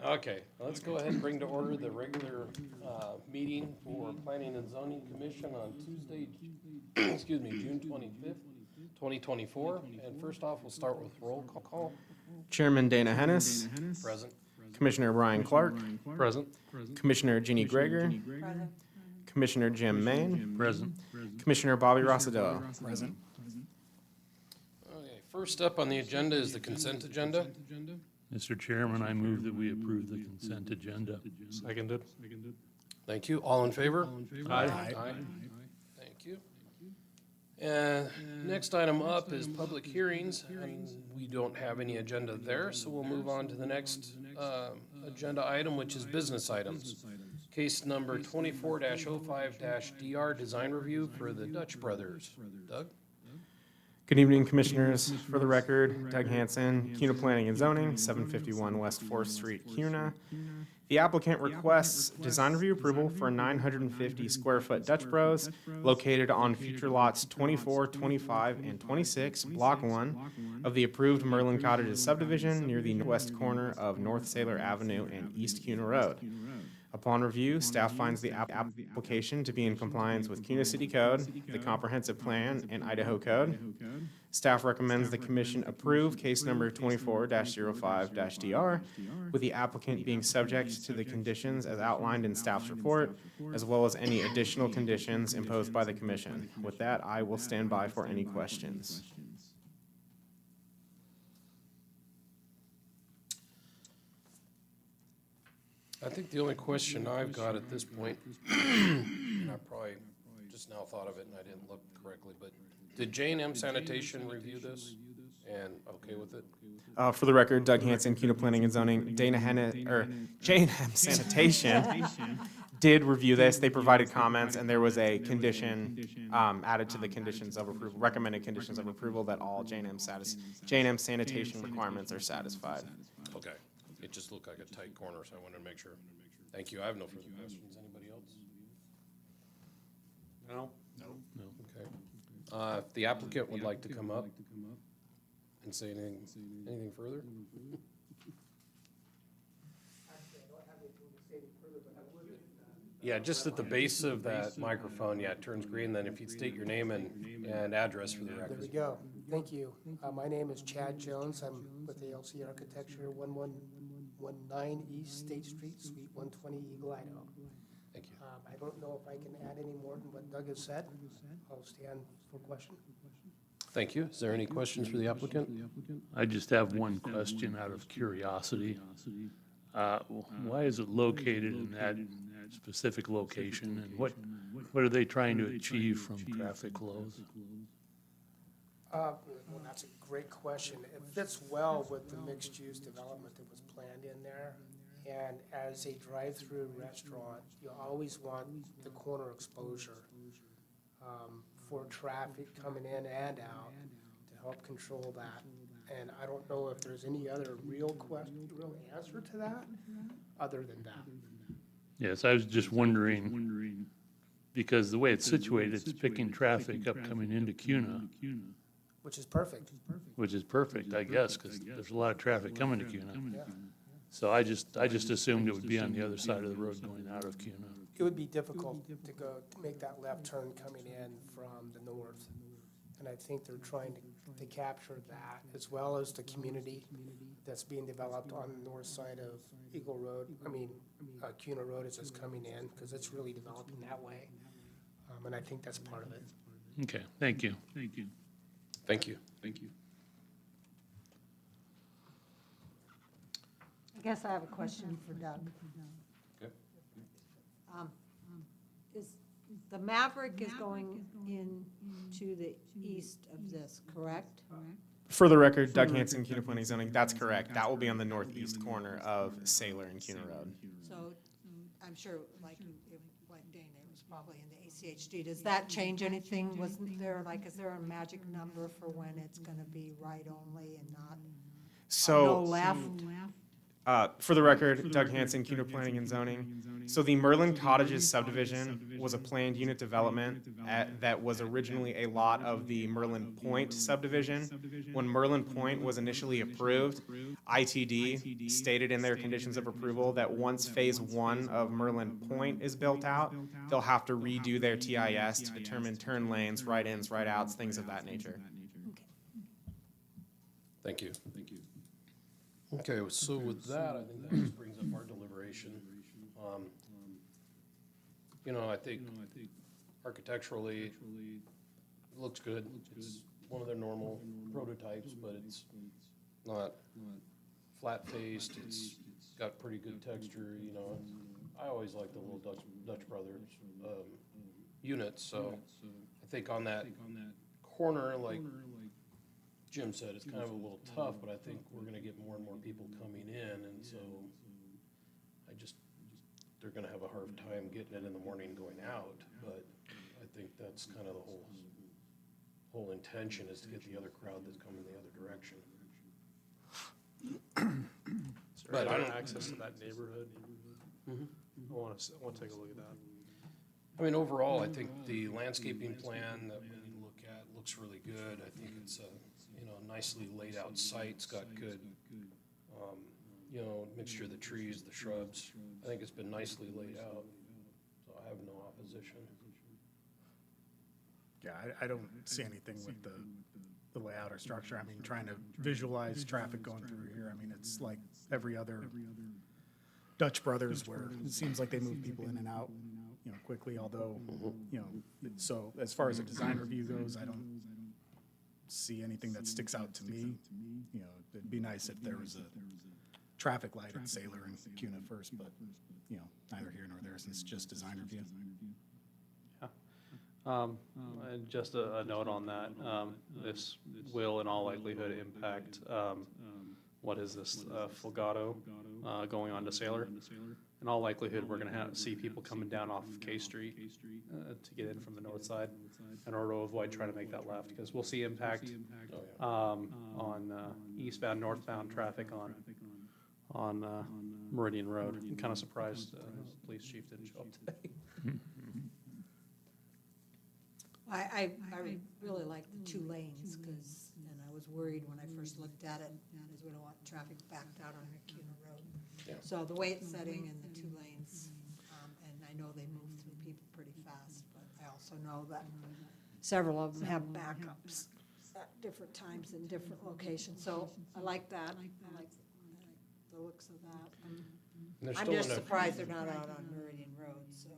Okay, let's go ahead and bring to order the regular meeting for Planning and Zoning Commission on Tuesday, excuse me, June 25th, 2024. And first off, we'll start with roll call. Chairman Dana Hennis, Present. Commissioner Brian Clark, Present. Commissioner Jeannie Greger, Present. Commissioner Jim Main, Present. Commissioner Bobby Rossadillo. Present. Okay, first up on the agenda is the consent agenda. Mr. Chairman, I move that we approve the consent agenda. Seconded. Thank you. All in favor? Aye. Aye. Thank you. And next item up is public hearings, and we don't have any agenda there, so we'll move on to the next agenda item, which is business items. Case number 24-05-DR, design review for the Dutch Brothers. Doug? Good evening, Commissioners. For the record, Doug Hanson, CUNA Planning and Zoning, 751 West 4th Street, CUNA. The applicant requests design review approval for a 950 square foot Dutch Bros located on future lots 24, 25, and 26, Block 1 of the approved Merlin Cottages subdivision near the northwest corner of North Sailor Avenue and East CUNA Road. Upon review, staff finds the application to be in compliance with CUNA City Code, the Comprehensive Plan, and Idaho Code. Staff recommends the Commission approve case number 24-05-DR, with the applicant being subject to the conditions as outlined in staff's report, as well as any additional conditions imposed by the Commission. With that, I will stand by for any questions. I think the only question I've got at this point, and I probably just now thought of it and I didn't look correctly, but did J&M Sanitation review this and okay with it? For the record, Doug Hanson, CUNA Planning and Zoning, J&M Sanitation did review this. They provided comments, and there was a condition added to the conditions of approval, recommended conditions of approval that all J&M sanitation requirements are satisfied. Okay. It just looked like a tight corner, so I wanted to make sure. Thank you. I have no further questions. Anybody else? No? No. Okay. If the applicant would like to come up and say anything further? Yeah, just at the base of that microphone, yeah, it turns green, then if you'd state your name and address for the There record. we go. Thank you. My name is Chad Jones. I'm with ALC Architecture, 1119 East State Street, Suite 120, Eagle, Idaho. Thank you. I don't know if I can add any more than what Doug has said. I'll stand for question. Thank you. Is there any questions for the applicant? I just have one question out of curiosity. Why is it located in that specific location, and what are they trying to achieve from traffic flows? Well, that's a great question. It fits well with the mixed-use development that was planned in there. And as a drive-through restaurant, you always want the corner exposure for traffic coming in and out to help control that. And I don't know if there's any other real answer to that, other than that. Yes, I was just wondering, because the way it's situated, it's picking traffic up coming into CUNA, Which is perfect. which is perfect, I guess, because there's a lot of traffic coming to CUNA. Yeah. So I just assumed it would be on the other side of the road going out of CUNA. It would be difficult to make that left turn coming in from the north. And I think they're trying to capture that, as well as the community that's being developed on the north side of CUNA Road as it's coming in, because it's really developing that way. And I think that's part of it. Okay, thank you. Thank you. I guess I have a question for Doug. Okay. Is, the Maverick is going in to the east of this, correct? For the record, Doug Hanson, CUNA Planning and Zoning, that's correct. That will be on the northeast corner of Sailor and CUNA Road. So I'm sure, like Dana was probably in the ACHD, does that change anything? Wasn't there, is there a magic number for when it's gonna be right only and not no So, left? For the record, Doug Hanson, CUNA Planning and Zoning. So the Merlin Cottages subdivision was a planned unit development that was originally a lot of the Merlin Point subdivision. When Merlin Point was initially approved, ITD stated in their conditions of approval that once phase one of Merlin Point is built out, they'll have to redo their TIS to determine turn lanes, right-ins, right-outs, things of that nature. Thank you. Okay, so with that, I think that just brings up our deliberation. You know, I think architecturally, it looks good. It's one of their normal prototypes, but it's not flat-faced. It's got pretty good texture, you know. I always like the little Dutch Brothers units, so I think on that corner, like Jim said, it's kind of a little tough, but I think we're gonna get more and more people coming in, and so they're gonna have a hard time getting it in the morning going out, but I think that's kind of the whole intention is to get the other crowd that's coming the other direction. But I don't access to that neighborhood. I want to take a look at that. I mean, overall, I think the landscaping plan that we look at looks really good. I think it's a, you know, nicely laid out site. It's got good, you know, mixture of the trees, the shrubs. I think it's been nicely laid out, so I have no opposition. Yeah, I don't see anything with the layout or structure. I mean, trying to visualize traffic going through here, I mean, it's like every other Dutch Brothers where it seems like they move people in and out, you know, quickly, although, you know, so as far as a design review goes, I don't see anything that sticks out to me. You know, it'd be nice if there was a traffic light at Sailor and CUNA first, but, you know, neither here nor there since it's just design review. And just a note on that, this will in all likelihood impact, what is this, Fulgado, going on to Sailor. In all likelihood, we're gonna see people coming down off of K Street, to get in from the north side in order to avoid trying to make that left, because we'll see impact, on, eastbound, northbound traffic on Meridian Road. I'm kinda surprised, police chief didn't show up today. I really like the 2 lanes, because, and I was worried when I first looked at it, because we don't want traffic backed out on CUNA Road. Yeah. So the way it's setting and the 2 lanes, and I know they move through people pretty fast, but I also know that several of them have backups at different times in different locations, so I like that. I like the looks of that. And there's I'm still just enough- surprised they're not out on Meridian Road, so.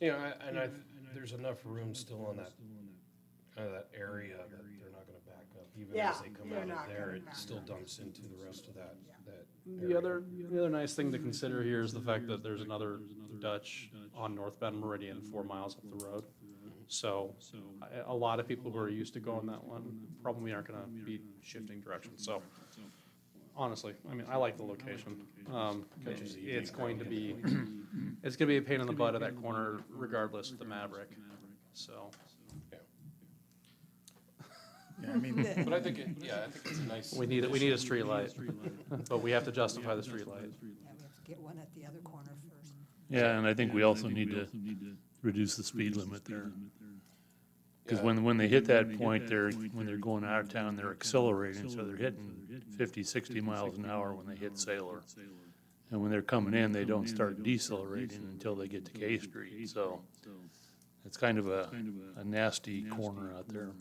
You know, there's enough room still on that, kind of that area that they're not gonna back up. Even Yeah, as they come they're out not of there, gonna it back still up. dumps into the rest of that The other nice thing to consider here is the fact that there's another Dutch on northbound Meridian 4 miles up the road. So a lot of people who are used to going that one probably aren't gonna be shifting directions, so. Honestly, I mean, I like the location. It's going to be, it's gonna be a pain in the butt of that corner regardless of the Maverick, so. Yeah, I mean, But I think it's a nice. We need a street light, but we have to justify the street light. Yeah, we have to get one at the other corner first. Yeah, and I think we also need to reduce the speed limit there. Because when they hit that point, when they're going out of town, they're accelerating, so they're hitting 50, 60 miles an hour when they hit Sailor. And when they're coming in, they don't start decelerating until they get to K Street, so it's kind of a nasty corner out there.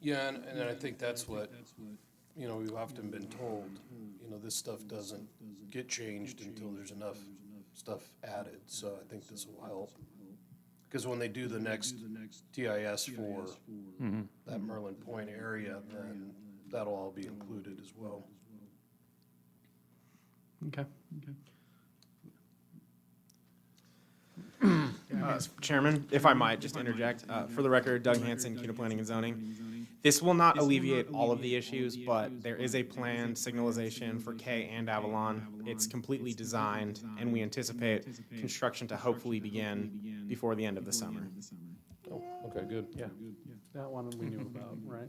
Yeah, and I think that's what, you know, we've often been told, you know, this stuff doesn't get changed until there's enough stuff added, so I think this will help. Because when they do the next TIS for that Merlin Point area, then that'll all be included as well. Okay. Chairman, if I might just interject, for the record, Doug Hanson, CUNA Planning and Zoning. This will not alleviate all of the issues, but there is a planned signalization for K and Avalon. It's completely designed, and we anticipate construction to hopefully begin before the end of the summer. Oh, okay, good. Yeah, that one we knew about, right?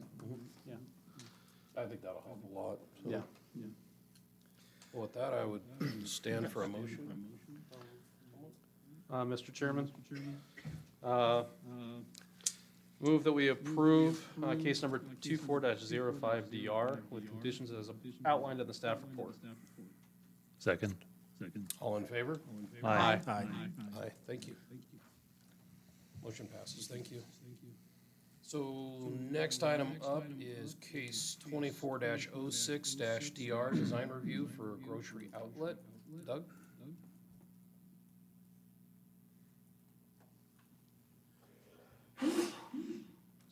Yeah. I think that'll help a lot. So. Yeah. With that, I would stand for a motion. Mr. Chairman, move that we approve case number 24-05DR with conditions as outlined in the staff report. Second. All in favor? Aye. Aye. Aye, thank you. Motion passes, thank you. So next item up is case 24-06-DR, design review for grocery outlet. Doug?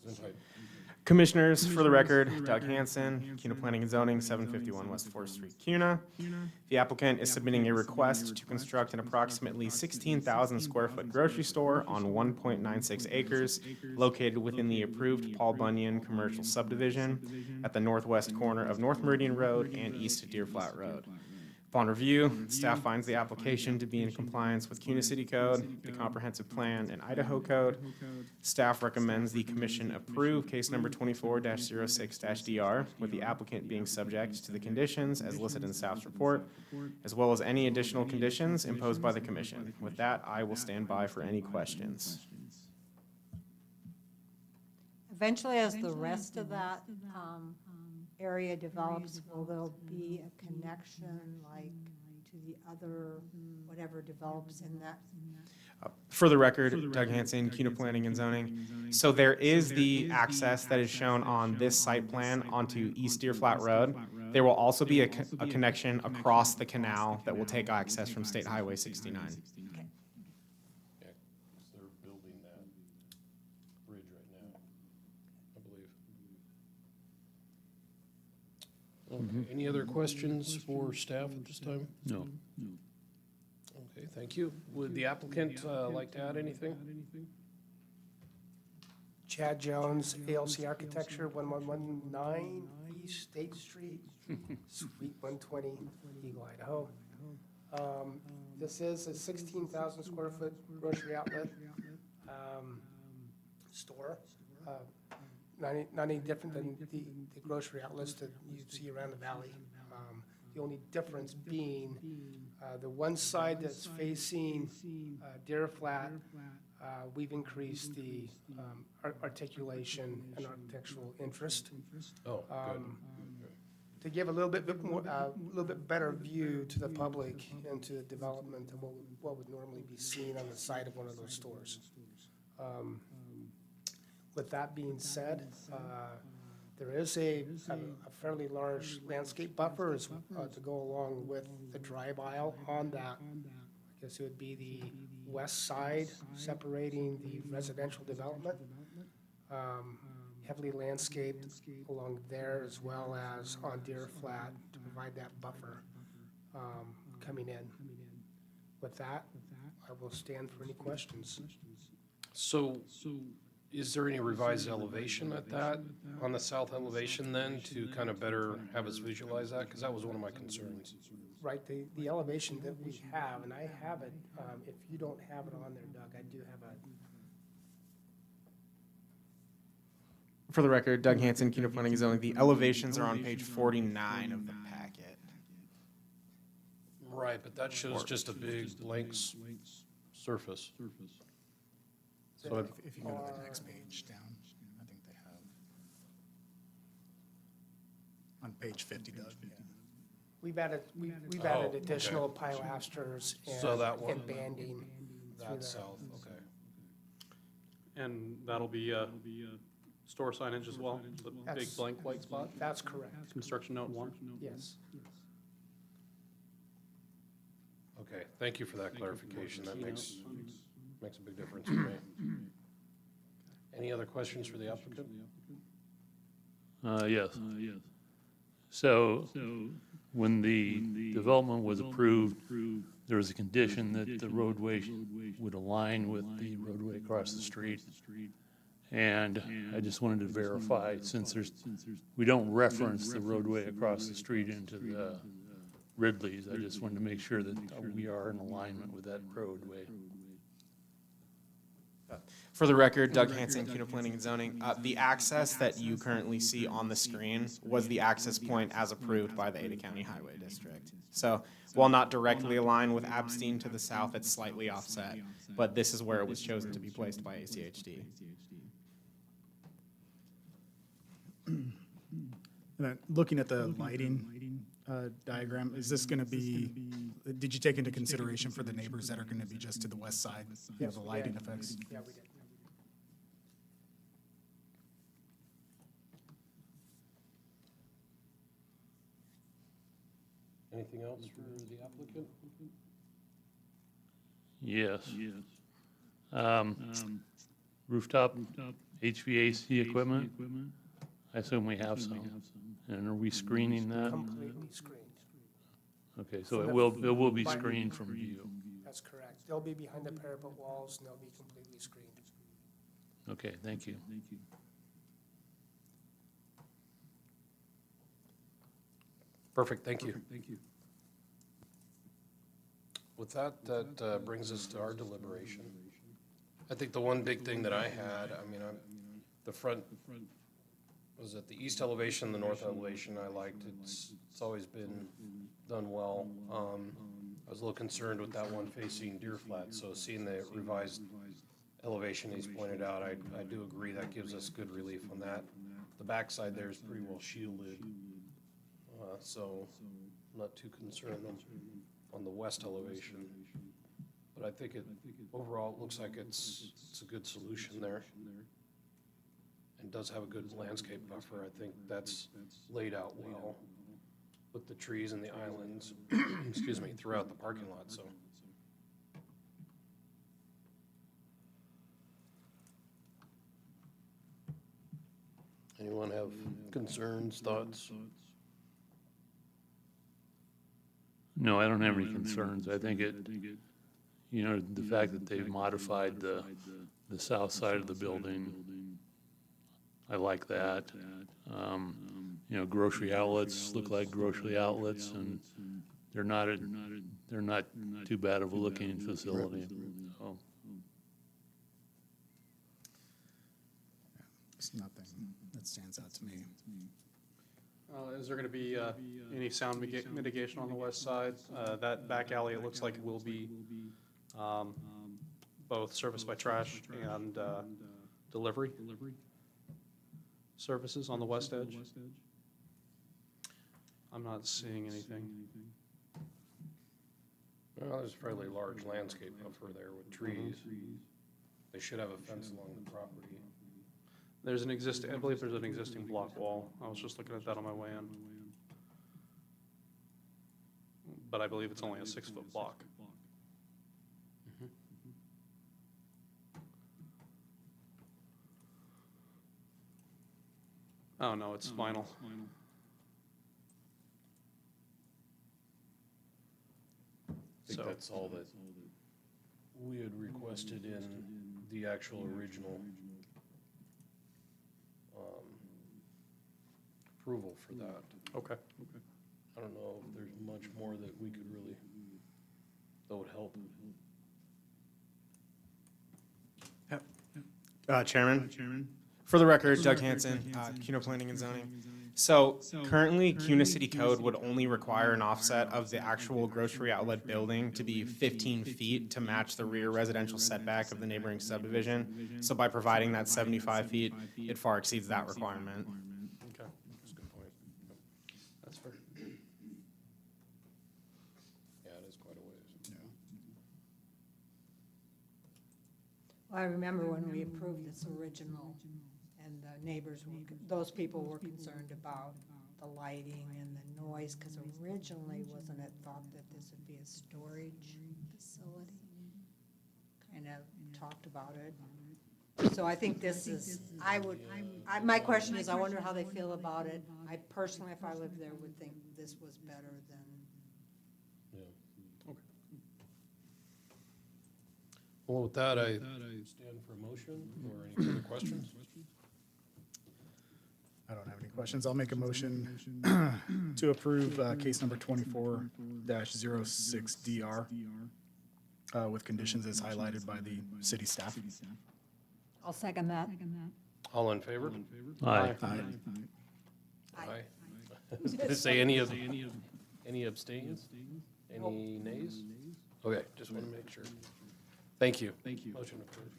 Gesundheit. Commissioners, for the record, Doug Hanson, CUNA Planning and Zoning, 751 West 4th Street, CUNA. The applicant is submitting a request to construct an approximately 16,000 square foot grocery store on 1.96 acres located within the approved Paul Bunyan Commercial Subdivision at the northwest corner of North Meridian Road and East Deer Flat Road. Upon review, staff finds the application to be in compliance with CUNA City Code, the Comprehensive Plan, and Idaho Code. Staff recommends the commission approve case number 24-06-DR, with the applicant being subject to the conditions as listed in staff's report, as well as any additional conditions imposed by the commission. With that, I will stand by for any questions. Eventually, as the rest of that area develops, will there be a connection like to the other, whatever develops in that? For the record, Doug Hanson, CUNA Planning and Zoning. So there is the access that is shown on this site plan onto East Deer Flat Road. There will also be a connection across the canal that will take access from State Highway 69. Yeah, 'cause they're building that bridge right now, I believe. Okay, any other questions for staff at this time? No. Okay, thank you. Would the applicant like to add anything? Chad Jones, ALC Architecture, 1119 East State Street, Suite 120, Eagle, Idaho. This is a 16,000 square foot grocery outlet store. Not any different than the grocery outlets that you see around the valley. The only difference being the one side that's facing Deer Flat, we've increased the articulation and architectural interest Oh, good. to give a little bit more, a little bit better view to the public and to the development of what would normally be seen on the side of one of those stores. With that being said, there is a fairly large landscape buffer to go along with the drive aisle on that. I guess it would be the west side separating the residential development. Heavily landscaped along there as well as on Deer Flat to provide that buffer coming in. With that, I will stand for any questions. So is there any revised elevation at that, on the south elevation then, to kind of better have us visualize that? Because that was one of my concerns. Right, the elevation that we have, and I have it, if you don't have it on there, Doug, I do have a, For the record, Doug Hanson, CUNA Planning and Zoning. The elevations are on page 49 of the packet. Right, but that shows just a big blank surface. So if you go to the next page down, I think they have, on page 50, Doug, yeah. we've added Oh, okay. additional pilasters So that one- and banding. through That's there. south, okay. And that'll be store signage as well, the big That's- blank white spot, That's correct, construction note 1. yes. Okay, thank you for that clarification. That makes a big difference for me. Any other questions for the applicant? Yes. So, when the development was approved, there was a condition that the roadway would align with the roadway across the street. And I just wanted to verify, since we don't reference the roadway across the street into the Ridley's, I just wanted to make sure that we are in alignment with that roadway. For the record, Doug Hanson, CUNA Planning and Zoning. The access that you currently see on the screen was the access point as approved by the Ada County Highway District. So while not directly aligned with Abstein to the south, it's slightly offset, but this is where it was chosen to be placed by ACHD. And then looking at the lighting diagram, is this going to be, did you take into consideration for the neighbors that are going to be just to the west side, you know, the lighting effects? Yeah, we did. Anything else for the applicant? Yes. Rooftop HVAC equipment, I assume we have some. And are we screening that? Completely screened. Okay, so it will be screened from view. That's correct. They'll be behind the parapet walls and they'll be completely screened. Okay, thank you. Perfect, thank you. With that, that brings us to our deliberation. I think the one big thing that I had, I mean, the front, was it the east elevation, the north elevation I liked. It's always been done well. I was a little concerned with that one facing Deer Flat, so seeing the revised elevation he's pointed out, I do agree that gives us good relief on that. The backside there is pretty well shielded, so I'm not too concerned on the west elevation. But I think it, overall, it looks like it's a good solution there. And does have a good landscape buffer. I think that's laid out well with the trees and the islands, excuse me, throughout the parking lot, so. Anyone have concerns, thoughts? No, I don't have any concerns. I think it, you know, the fact that they've modified the south side of the building, I like that. You know, grocery outlets look like grocery outlets, and they're not too bad of a looking facility. So, It's nothing that stands out to me. Is there going to be any sound mitigation on the west side? That back alley, it looks like it will be both serviced by trash and delivery services on the west edge. I'm not seeing anything. Well, there's a fairly large landscape buffer there with trees. They should have a fence along the property. There's an existing, I believe there's an existing block wall. I was just looking at that on my way in. But I believe it's only a 6-foot block. Oh, no, it's vinyl. I think So- that's all that we had requested in the actual original approval for that. Okay. I don't know if there's much more that we could really, that would help. Chairman? For the record, Doug Hanson, CUNA Planning and Zoning. So currently, CUNA City Code would only require an offset of the actual grocery outlet building to be 15 feet to match the rear residential setback of the neighboring subdivision. So by providing that 75 feet, it far exceeds that requirement. Okay, that's a good point. That's fair. Yeah, it is quite a ways. Well, I remember when we approved this original, and the neighbors, those people were concerned about the lighting and the noise, because originally, wasn't it thought that this would be a storage facility? Kind of talked about it. So I think this is, my question is, I wonder how they feel about it. I personally, if I lived there, would think this was better than. Yeah. Well, with that, I stand for a motion or any further questions? I don't have any questions. I'll make a motion to approve case number 24-06DR with conditions as highlighted by the city staff. I'll second that. All in favor? Aye. Aye. Did it say any abstains? Any nays? Okay, just want to make sure. Thank you. Motion approved.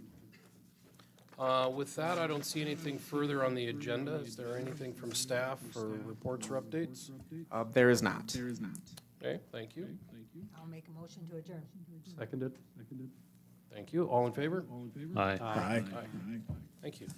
With that, I don't see anything further on the agenda. Is there anything from staff for reports or updates? There is not. Okay, thank you. I'll make a motion to adjourn. Seconded? Thank you. All in favor? Aye. Aye. Thank you.